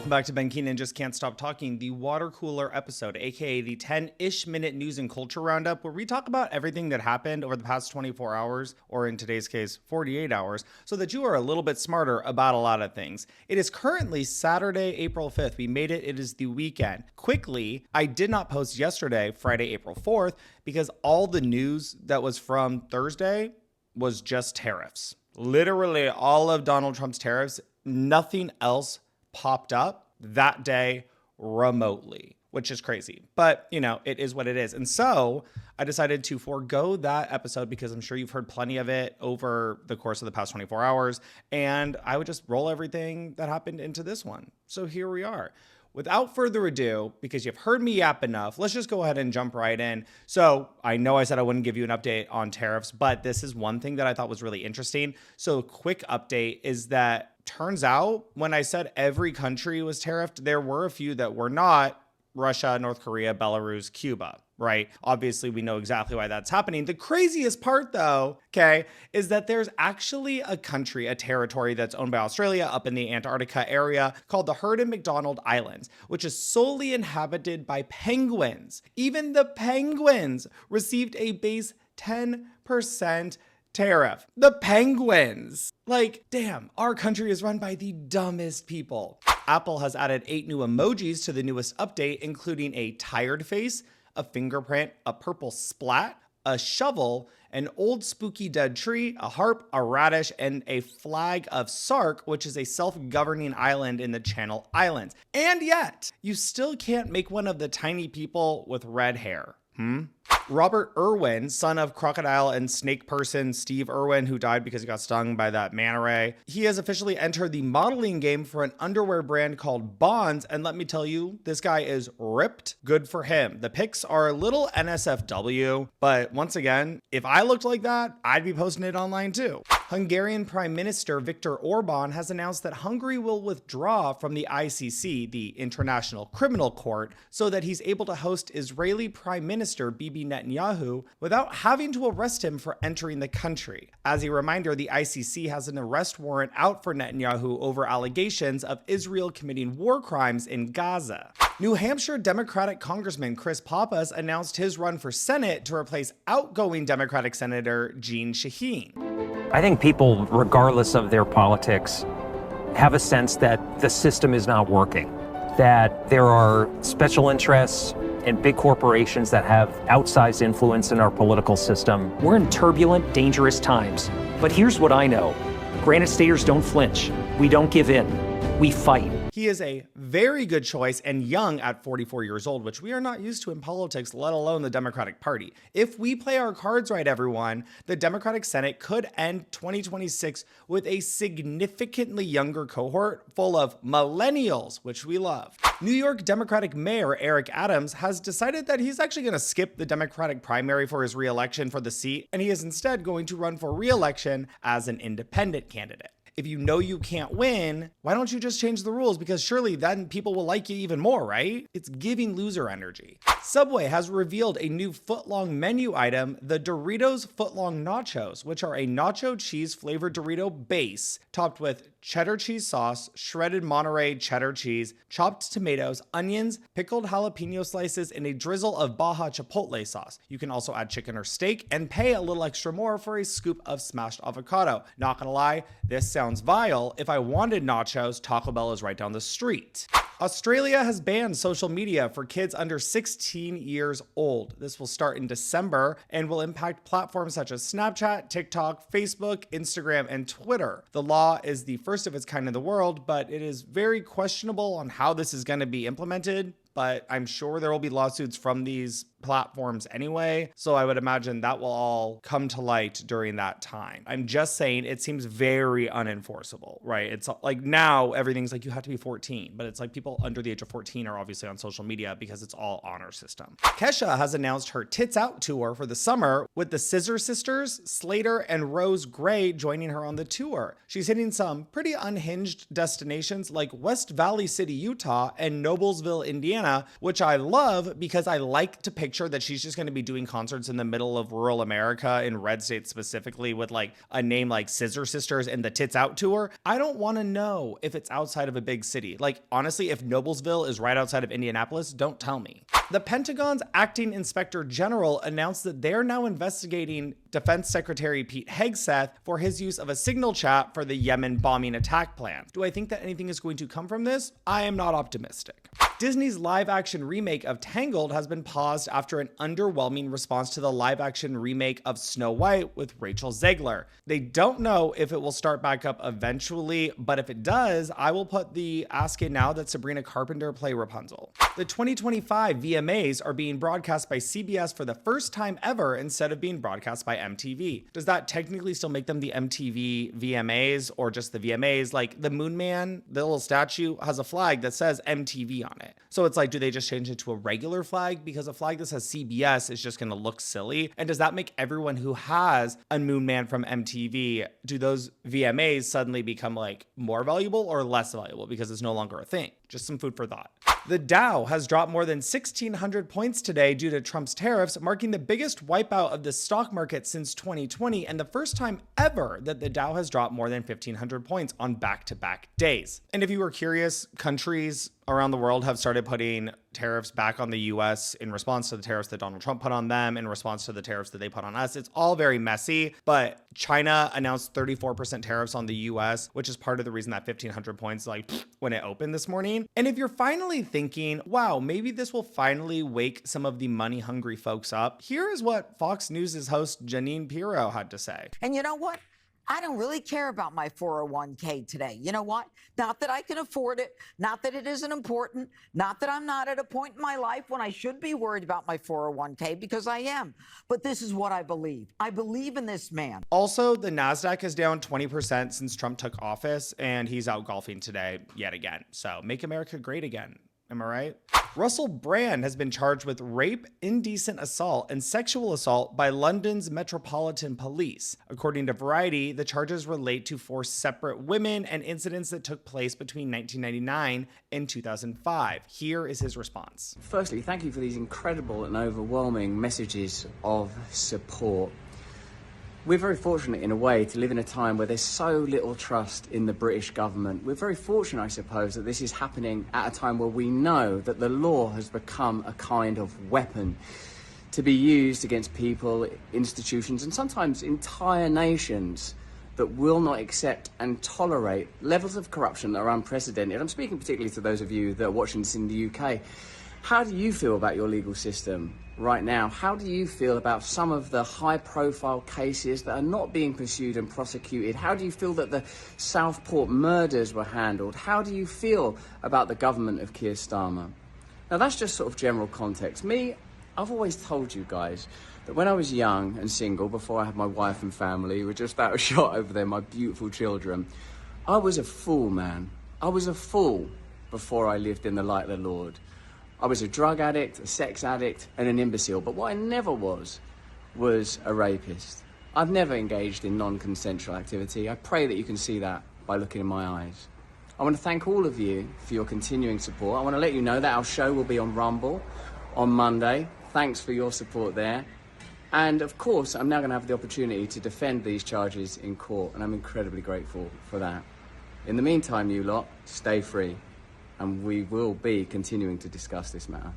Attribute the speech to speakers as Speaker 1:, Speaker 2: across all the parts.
Speaker 1: welcome back to Ben Keenan Just Can't Stop Talking, the water cooler episode, aka the 10-ish minute news and culture roundup, where we talk about everything that happened over the past 24 hours, or in today's case, 48 hours, so that you are a little bit smarter about a lot of things. It is currently Saturday, April 5th. We made it. It is the weekend. Quickly, I did not post yesterday, Friday, April 4th, because all the news that was from Thursday was just tariffs. Literally all of Donald Trump's tariffs, nothing else popped up that day remotely, which is crazy. But, you know, it is what it is. And so I decided to forego that episode because I'm sure you've heard plenty of it over the course of the past 24 hours. And I would just roll everything that happened into this one. So here we are. Without further ado, because you've heard me yap enough, let's just go ahead and jump right in. So I know I said I wouldn't give you an update on tariffs, but this is one thing that I thought was really interesting. So a quick update is that turns out when I said every country was tariffed, there were a few that were not: Russia, North Korea, Belarus, Cuba, right? Obviously, we know exactly why that's happening. The craziest part, though, okay, is that there's actually a country, a territory that's owned by Australia up in the Antarctica area called the McDonald Islands, which is solely inhabited by penguins. Even the penguins received a base 10% tariff. The penguins. Like, damn, our country is run by the dumbest people. Apple has added 8 new emojis to the newest update, including a tired face, a fingerprint, a purple splat, a shovel, an old spooky dead tree, a harp, a radish, and a flag of Sark, which is a self-governing island in the Channel Islands. And yet, you still can't make one of the tiny people with red hair. Robert Irwin, son of crocodile and snake person Steve Irwin, who died because he got stung by that manta ray, he has officially entered the modeling game for an underwear brand called Bonds. And let me tell you, this guy is ripped. Good for him. The pics are a little NSFW, but once again, if I looked like that, I'd be posting it online too. Hungarian Prime Minister Viktor Orban has announced that Hungary will withdraw from the ICC, the International Criminal Court, so that he's able to host Israeli Prime Minister Bibi Netanyahu without having to arrest him for entering the country. As a reminder, the ICC has an arrest warrant out for Netanyahu over allegations of Israel committing war crimes in Gaza. New Hampshire Democratic Congressman Chris Pappas announced his run for Senate to replace outgoing Democratic Senator Jeanne Shaheen.
Speaker 2: I think people, regardless of their politics, have a sense that the system is not working, that there are special interests and big corporations that have outsized influence in our political system. We're in turbulent, dangerous times. But here's what I know. Granite Staters don't flinch. We don't give in. We fight.
Speaker 1: He is a very good choice and young at 44 years old, which we are not used to in politics, let alone the Democratic Party. If we play our cards right, everyone, the Democratic Senate could end 2026 with a significantly younger cohort full of millennials, which we love. New York Democratic Mayor Eric Adams has decided that he's actually going to skip the Democratic primary for his re-election for the seat, and he is instead going to run for re-election as an independent candidate. If you know you can't win, why don't you just change the rules? Because surely then people will like you even more, right? It's giving loser energy. Subway has revealed a new footlong menu item, the Doritos Footlong Nachos, which are a nacho cheese flavored Dorito base topped with cheddar cheese sauce, shredded Monterey cheddar cheese, chopped tomatoes, onions, pickled jalapeno slices, and a drizzle of Baja Chipotle sauce. You can also add chicken or steak and pay a little extra more for a scoop of smashed avocado. Not gonna lie, this sounds vile. If I wanted nachos, Taco Bell is right down the street. Australia has banned social media for kids under 16 years old. This will start in December and will impact platforms such as Snapchat, TikTok, Facebook, Instagram, and Twitter. The law is the first of its kind in the world, but it is very questionable on how this is going to be implemented. But I'm sure there will be lawsuits from these platforms anyway, so I would imagine that will all come to light during that time. I'm just saying it seems very unenforceable, right? It's like now everything's like you have to be 14, but it's like people under the age of 14 are obviously on social media because it's all honor system. Kesha has announced her Tits Out tour for the summer with the Scissor Sisters, Slater, and Rose Gray joining her on the tour. She's hitting some pretty unhinged destinations like West Valley City, Utah, and Noblesville, Indiana, Montana, which I love because I like to picture that she's just going to be doing concerts in the middle of rural America, in red states specifically, with like a name like Scissor Sisters and the Tits Out tour. I don't want to know if it's outside of a big city. Like, honestly, if Noblesville is right outside of Indianapolis, don't tell me. The Pentagon's acting inspector general announced that they're now investigating Defense Secretary Pete Hegseth for his use of a signal chat for the Yemen bombing attack plan. Do I think that anything is going to come from this? I am not optimistic. Disney's live-action remake of Tangled has been paused after an underwhelming response to the live-action remake of Snow White with Rachel Zegler. They don't know if it will start back up eventually, but if it does, I will put the ask in now that Sabrina Carpenter play Rapunzel. The 2025 VMAs are being broadcast by CBS for the first time ever instead of being broadcast by MTV. Does that technically still make them the MTV VMAs or just the VMAs? Like the Moon Man, the little statue, has a flag that says MTV on it. So it's like, do they just change it to a regular flag? Because a flag that says CBS is just going to look silly. And does that make everyone who has a Moon Man from MTV, do those VMAs suddenly become like more valuable or less valuable because it's no longer a thing? Just some food for thought. The Dow has dropped more than 1,600 points today due to Trump's tariffs, marking the biggest wipeout of the stock market since 2020 and the first time ever that the Dow has dropped more than 1,500 points on back-to-back days. And if you were curious, countries around the world have started putting tariffs back on the US in response to the tariffs that Donald Trump put on them, in response to the tariffs that they put on us. It's all very messy, but China announced 34% tariffs on the US, which is part of the reason that 1,500 points, like when it opened this morning. And if you're finally thinking, wow, maybe this will finally wake some of the money-hungry folks up, here is what Fox News' host Janine Pirro had to say.
Speaker 3: And you know what? I don't really care about my 401k today. You know what? Not that I can afford it, not that it isn't important, not that I'm not at a point in my life when I should be worried about my 401k, because I am. But this is what I believe. I believe in this man.
Speaker 1: Also, the NASDAQ is down 20% since Trump took office, and he's out golfing today yet again. So make America great again. Am I right? Russell Brand has been charged with rape, indecent assault, and sexual assault by London's Metropolitan Police. According to Variety, the charges relate to 4 separate women and incidents that took place between 1999 and 2005. Here is his response.
Speaker 4: Firstly, thank you for these incredible and overwhelming messages of support. We're very fortunate in a way to live in a time where there's so little trust in the British government. We're very fortunate, I suppose, that this is happening at a time where we know that the law has become a kind of weapon to be used against people, institutions, and sometimes entire nations that will not accept and tolerate levels of corruption that are unprecedented. I'm speaking particularly to those of you that are watching this in the UK. How do you feel about your legal system right now? How do you feel about some of the high-profile cases that are not being pursued and prosecuted? How do you feel that the Southport murders were handled? How do you feel about the government of Keir Starmer? Now, that's just sort of general context. Me, I've always told you guys that when I was young and single, before I had my wife and family, we're just out of shot over there, my beautiful children, I was a fool, man. I was a fool before I lived in the light of the Lord. I was a drug addict, a sex addict, and an imbecile. But what I never was a rapist. I've never engaged in non-consensual activity. I pray that you can see that by looking in my eyes. I want to thank all of you for your continuing support. I want to let you know that our show will be on Rumble on Monday. Thanks for your support there. And of course, I'm now going to have the opportunity to defend these charges in court, and I'm incredibly grateful for that. In the meantime, you lot, stay free. And we will be continuing to discuss this matter.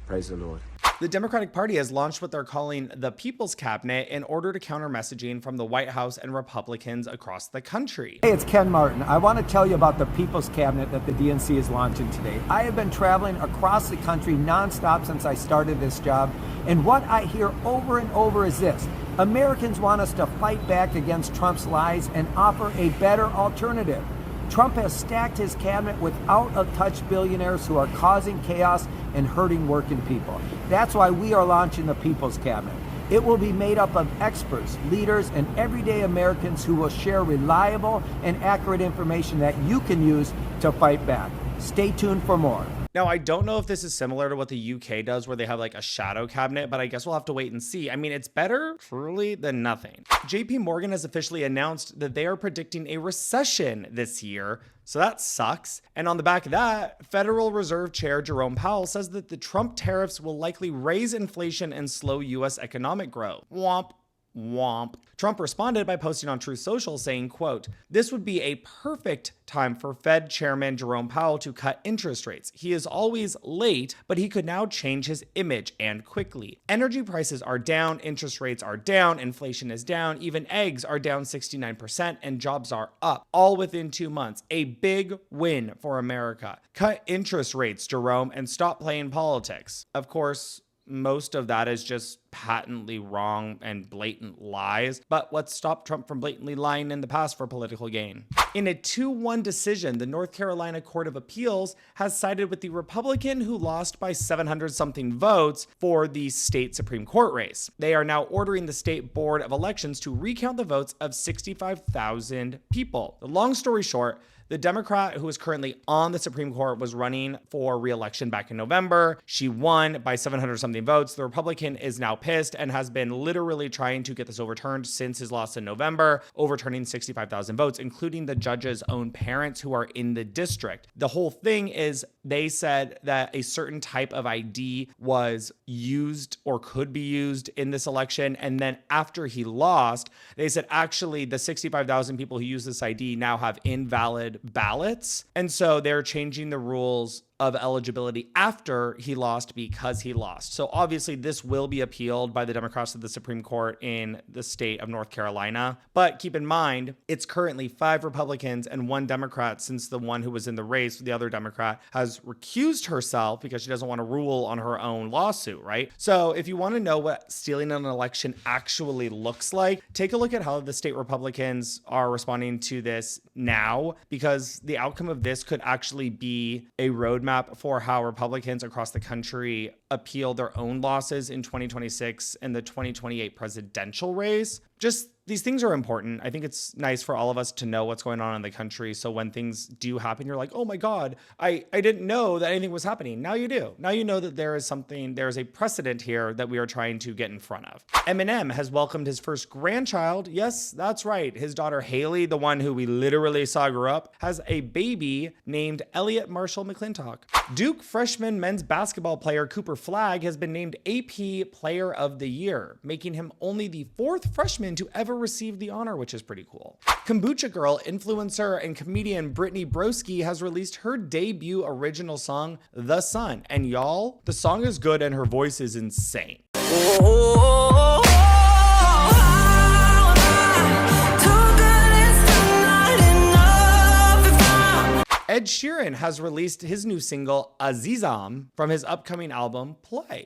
Speaker 4: Praise the Lord.
Speaker 1: The Democratic Party has launched what they're calling the People's Cabinet in order to counter messaging from the White House and Republicans across the country.
Speaker 5: Hey, it's Ken Martin. I want to tell you about the People's Cabinet that the DNC is launching today. I have been traveling across the country nonstop since I started this job, and what I hear over and over is this: Americans want us to fight back against Trump's lies and offer a better alternative. Trump has stacked his cabinet with out-of-touch billionaires who are causing chaos and hurting working people. That's why we are launching the People's Cabinet. It will be made up of experts, leaders, and everyday Americans who will share reliable and accurate information that you can use to fight back. Stay tuned for more.
Speaker 1: Now, I don't know if this is similar to what the UK does where they have like a shadow cabinet, but I guess we'll have to wait and see. I mean, it's better truly than nothing. JPMorgan has officially announced that they are predicting a recession this year. So that sucks. And on the back of that, Federal Reserve Chair Jerome Powell says that the Trump tariffs will likely raise inflation and slow US economic growth. Womp. Womp. Trump responded by posting on Truth Social saying, quote, "This would be a perfect time for Fed Chairman Jerome Powell to cut interest rates. He is always late, but he could now change his image and quickly. Energy prices are down, interest rates are down, inflation is down, even eggs are down 69%, and jobs are up, all within 2 months. A big win for America. Cut interest rates, Jerome, and stop playing politics." Of course, most of that is just patently wrong and blatant lies, but what's stopped Trump from blatantly lying in the past for political gain? In a 2-1 decision, the North Carolina Court of Appeals has sided with the Republican who lost by 700-something votes for the state Supreme Court race. They are now ordering the State Board of Elections to recount the votes of 65,000 people. The long story short, the Democrat who is currently on the Supreme Court was running for re-election back in November. She won by 700-something votes. The Republican is now pissed and has been literally trying to get this overturned since his loss in November, overturning 65,000 votes, including the judge's own parents who are in the district. The whole thing is they said that a certain type of ID was used or could be used in this election. And then after he lost, they said, actually, the 65,000 people who use this ID now have invalid ballots. And so they're changing the rules of eligibility after he lost because he lost. So obviously this will be appealed by the Democrats of the Supreme Court in the state of North Carolina. But keep in mind, it's currently 5 Republicans and 1 Democrat, since the one who was in the race, the other Democrat, has recused herself because she doesn't want to rule on her own lawsuit, right? So if you want to know what stealing an election actually looks like, take a look at how the state Republicans are responding to this now, because the outcome of this could actually be a roadmap for how Republicans across the country appeal their own losses in 2026 and the 2028 presidential race. Just these things are important. I think it's nice for all of us to know what's going on in the country. So when things do happen, you're like, oh my God, I didn't know that anything was happening. Now you do. Now you know that there is a precedent here that we are trying to get in front of. Eminem has welcomed his first grandchild. Yes, that's right. His daughter Haley, the one who we literally saw grow up, has a baby named Elliot Marshall McClintock. Duke freshman men's basketball player Cooper Flagg has been named AP Player of the Year, making him only the 4th freshman to ever receive the honor, which is pretty cool. Kombucha girl, influencer, and comedian Brittany Broski has released her debut original song, The Sun. And y'all, the song is good and her voice is insane. Ed Sheeran has released his new single, Azizam, from his upcoming album, Play.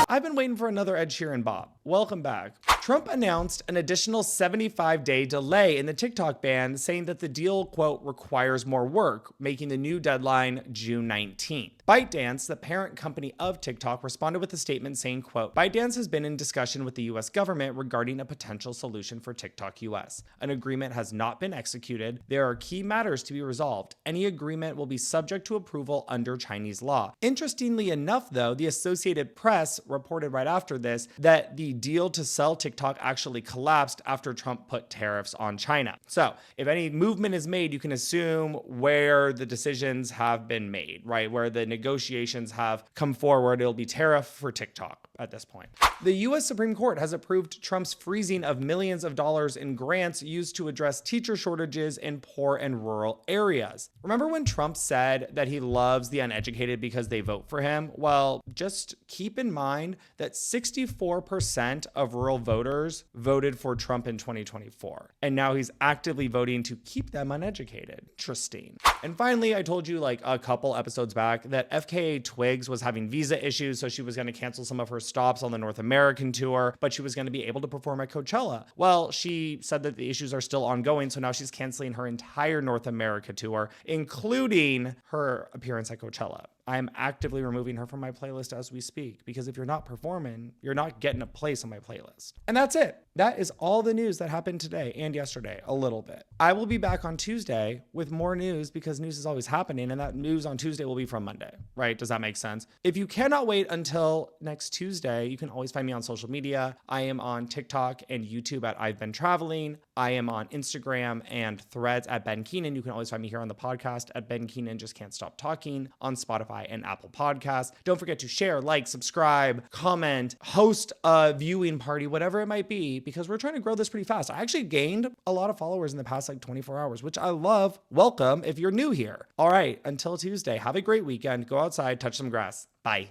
Speaker 1: I've been waiting for another Ed Sheeran bop. Welcome back. Trump announced an additional 75-day delay in the TikTok ban, saying that the deal, quote, requires more work, making the new deadline June 19th. ByteDance, the parent company of TikTok, responded with a statement saying, quote, ByteDance has been in discussion with the U.S. government regarding a potential solution for TikTok US. An agreement has not been executed. There are key matters to be resolved. Any agreement will be subject to approval under Chinese law. Interestingly enough, though, the Associated Press reported right after this that the deal to sell TikTok actually collapsed after Trump put tariffs on China. So if any movement is made, you can assume where the decisions have been made, right? Where the negotiations have come forward, it'll be tariff for TikTok at this point. The U.S. Supreme Court has approved Trump's freezing of millions of dollars in grants used to address teacher shortages in poor and rural areas. Remember when Trump said that he loves the uneducated because they vote for him? Well, just keep in mind that 64% of rural voters voted for Trump in 2024. And now he's actively voting to keep them uneducated. Interesting. And finally, I told you like a couple episodes back that FKA Twigs was having visa issues, so she was going to cancel some of her stops on the North American tour, but she was going to be able to perform at Coachella. Well, she said that the issues are still ongoing, so now she's canceling her entire North America tour, including her appearance at Coachella. I am actively removing her from my playlist as we speak, because if you're not performing, you're not getting a place on my playlist. And that's it. That is all the news that happened today and yesterday, a little bit. I will be back on Tuesday with more news, because news is always happening, and that news on Tuesday will be from Monday, right? Does that make sense? If you cannot wait until next Tuesday, you can always find me on social media. I am on TikTok and YouTube at I've Been Traveling. I am on Instagram and Threads at Ben Keenan. You can always find me here on the podcast at Ben Keenan Just Can't Stop Talking on Spotify and Apple Podcasts. Don't forget to share, like, subscribe, comment, host a viewing party, whatever it might be, because we're trying to grow this pretty fast. I actually gained a lot of followers in the past 24 hours, which I love. Welcome if you're new here. All right, until Tuesday, have a great weekend. Go outside, touch some grass. Bye.